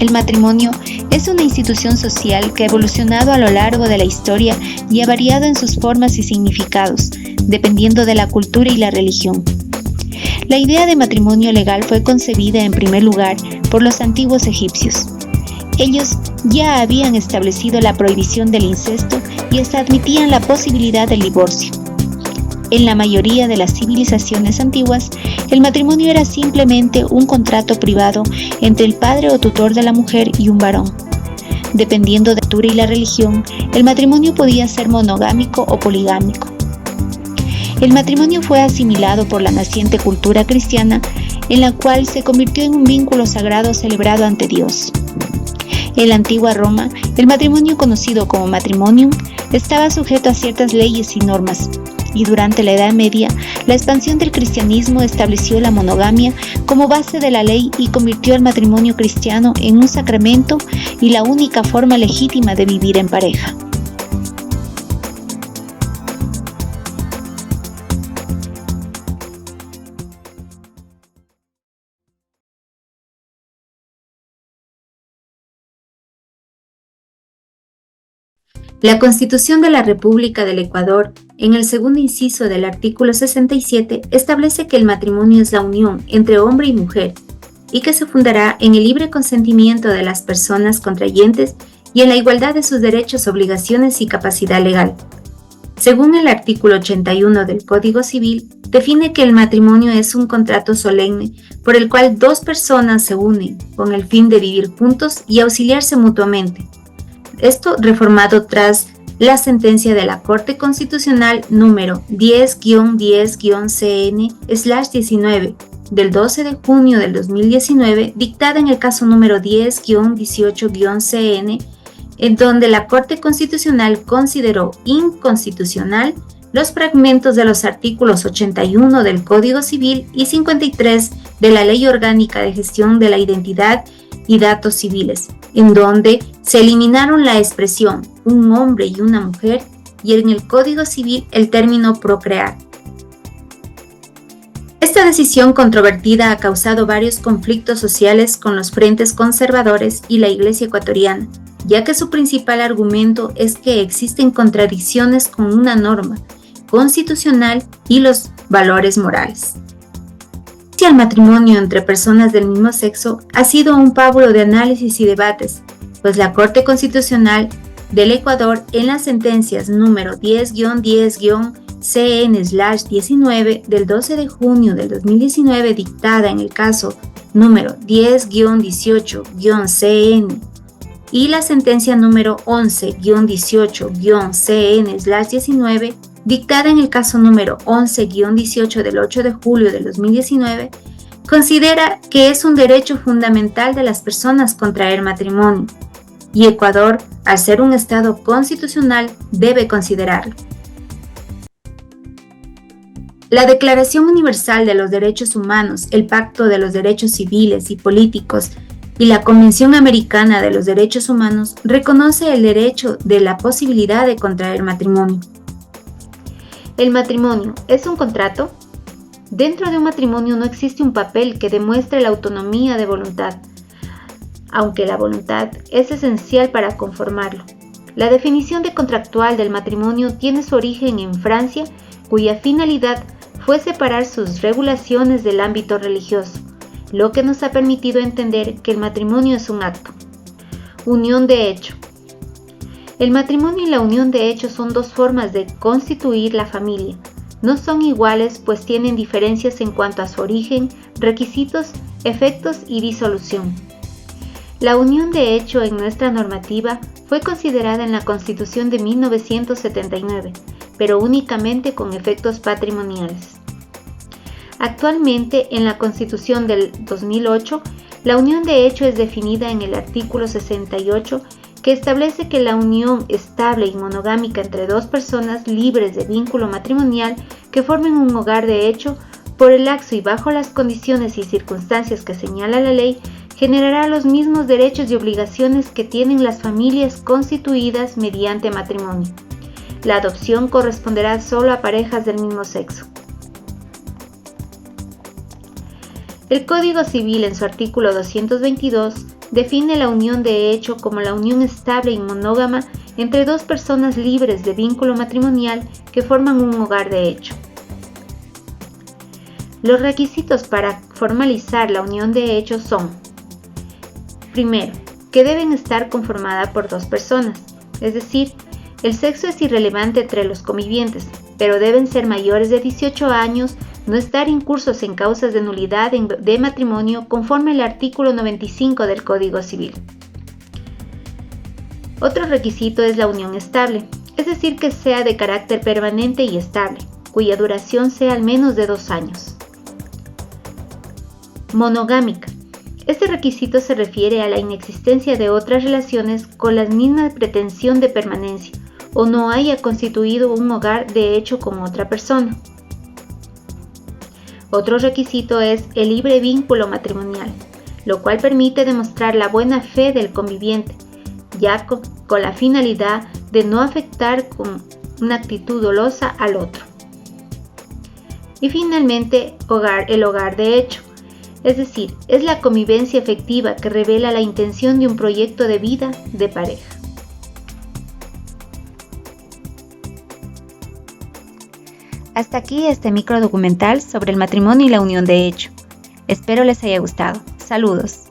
El matrimonio es una institución social que ha evolucionado a lo largo de la historia y ha variado en sus formas y significados, dependiendo de la cultura y la religión. La idea de matrimonio legal fue concebida en primer lugar por los antiguos egipcios. Ellos ya habían establecido la prohibición del incesto y hasta admitían la posibilidad del divorcio. En la mayoría de las civilizaciones antiguas, el matrimonio era simplemente un contrato privado entre el padre o tutor de la mujer y un varón. Dependiendo de la cultura y la religión, el matrimonio podía ser monogámico o poligámico. El matrimonio fue asimilado por la naciente cultura cristiana, en la cual se convirtió en un vínculo sagrado celebrado ante Dios. En la antigua Roma, el matrimonio conocido como matrimonium estaba sujeto a ciertas leyes y normas, y durante la Edad Media, la expansión del cristianismo estableció la monogamia como base de la ley y convirtió el matrimonio cristiano en un sacramento y la única forma legítima de vivir en pareja. La Constitución de la República del Ecuador, en el segundo inciso del artículo 67, establece que el matrimonio es la unión entre hombre y mujer y que se fundará en el libre consentimiento de las personas contrayentes y en la igualdad de sus derechos, obligaciones y capacidad legal. Según el artículo 81 del Código Civil, define que el matrimonio es un contrato solemne por el cual dos personas se unen con el fin de vivir juntos y auxiliarse mutuamente. Esto reformado tras la sentencia de la Corte Constitucional número 10-10-CN/19 del 12 de junio del 2019, dictada en el caso número 10-18-CN, en donde la Corte Constitucional consideró inconstitucional los fragmentos de los artículos 81 del Código Civil y 53 de la Ley Orgánica de Gestión de la Identidad y Datos Civiles, en donde se eliminaron la expresión un hombre y una mujer y en el Código Civil el término procrear. Esta decisión controvertida ha causado varios conflictos sociales con los frentes conservadores y la Iglesia ecuatoriana, ya que su principal argumento es que existen contradicciones con una norma constitucional y los valores morales. El matrimonio entre personas del mismo sexo ha sido un pábulo de análisis y debates, pues la Corte Constitucional del Ecuador en las sentencias número 10-10-CN/19 del 12 de junio del 2019 dictada en el caso número 10-18-CN y la sentencia número 11-18-CN/19 dictada en el caso número 11-18 del 8 de julio del 2019, considera que es un derecho fundamental de las personas contraer matrimonio, y Ecuador, al ser un Estado constitucional, debe considerarlo. La Declaración Universal de los Derechos Humanos, el Pacto de los Derechos Civiles y Políticos y la Convención Americana de los Derechos Humanos reconoce el derecho de la posibilidad de contraer matrimonio. ¿El matrimonio es un contrato? Dentro de un matrimonio no existe un papel que demuestre la autonomía de voluntad, aunque la voluntad es esencial para conformarlo. La definición de contractual del matrimonio tiene su origen en Francia, cuya finalidad fue separar sus regulaciones del ámbito religioso, lo que nos ha permitido entender que el matrimonio es un acto. Unión de hecho. El matrimonio y la unión de hecho son dos formas de constituir la familia. No son iguales, pues tienen diferencias en cuanto a su origen, requisitos, efectos y disolución. La unión de hecho en nuestra normativa fue considerada en la Constitución de 1979, pero únicamente con efectos patrimoniales. Actualmente, en la Constitución del 2008, la unión de hecho es definida en el artículo 68, que establece que la unión estable y monogámica entre dos personas libres de vínculo matrimonial que formen un hogar de hecho, por el lapso y bajo las condiciones y circunstancias que señala la ley, generará los mismos derechos y obligaciones que tienen las familias constituidas mediante matrimonio. La adopción corresponderá solo a parejas del mismo sexo. El Código Civil, en su artículo 222, define la unión de hecho como la unión estable y monógama entre dos personas libres de vínculo matrimonial que forman un hogar de hecho. Los requisitos para formalizar la unión de hecho son: primero, que deben estar conformadas por dos personas, es decir, el sexo es irrelevante entre los convivientes, pero deben ser mayores de 18 años, no estar incursos en causas de nulidad de matrimonio conforme al artículo 95 del Código Civil. Otro requisito es la unión estable, es decir, que sea de carácter permanente y estable, cuya duración sea al menos de 2 años. Monogámica. Este requisito se refiere a la inexistencia de otras relaciones con la misma pretensión de permanencia o no haya constituido un hogar de hecho con otra persona. Otro requisito es el libre vínculo matrimonial, lo cual permite demostrar la buena fe del conviviente, ya con la finalidad de no afectar con una actitud dolosa al otro. Y finalmente, el hogar de hecho. Es decir, es la convivencia efectiva que revela la intención de un proyecto de vida de pareja. Hasta aquí este microdocumental sobre el matrimonio y la unión de hecho. Espero les haya gustado. Saludos.